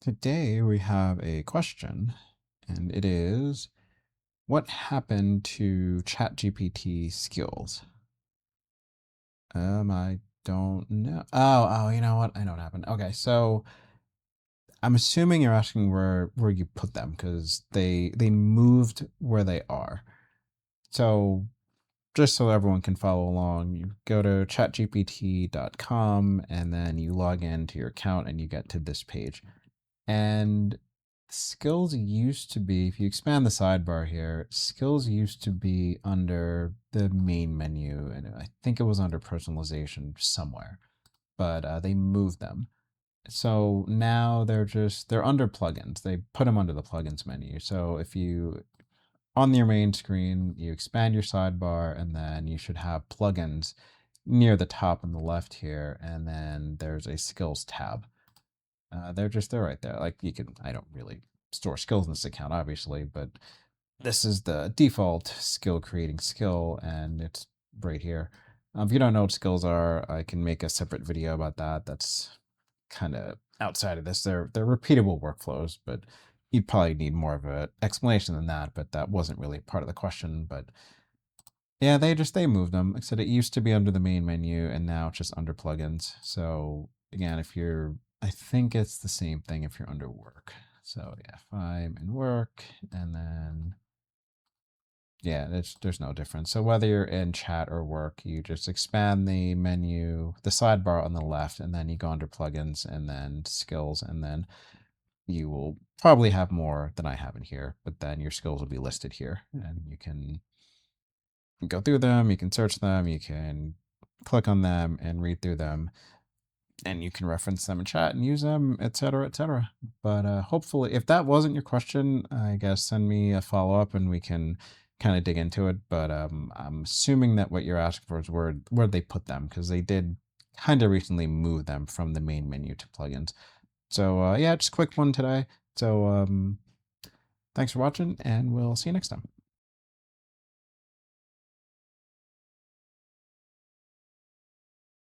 Today we have a question, and it is, what happened to ChatGPT Skills? I don't know. Oh, you know what? I know what happened. Okay, so I'm assuming you're asking where you put them because they moved where they are. So just so everyone can follow along, you go to chatgpt.com and then you log into your account and you get to this page. And skills used to be, if you expand the sidebar here, skills used to be under the main menu, and I think it was under personalization somewhere, but they moved them. So now they're under plugins. They put them under the plugins menu. So if you, on your main screen, you expand your sidebar, and then you should have plugins near the top on the left here, and then there's a skills tab. They're right there. Like I don't really store skills in this account, obviously, but this is the default skill creating skill, and it's right here. If you don't know what skills are, I can make a separate video about that. That's kind of outside of this. They're repeatable workflows, but you'd probably need more of an explanation than that. But that wasn't really part of the question. But yeah, they moved them. Like I said, it used to be under the main menu, and now it's just under plugins. So again, I think it's the same thing if you're under work. So yeah, if I'm in work, and then yeah, there's no difference. So whether you're in chat or work, you just expand the menu, the sidebar on the left, and then you go under plugins and then skills, and then you will probably have more than I have in here, but then your skills will be listed here, and you can go through them, you can search them, you can click on them and read through them, and you can reference them in chat and use them, etc., etc. But hopefully, if that wasn't your question, I guess send me a follow-up and we can kind of dig into it. But I'm assuming that what you're asking for is where they put them, because they did kind of recently move them from the main menu to plugins. So yeah, just a quick one today. So thanks for watching, and we'll see you next time.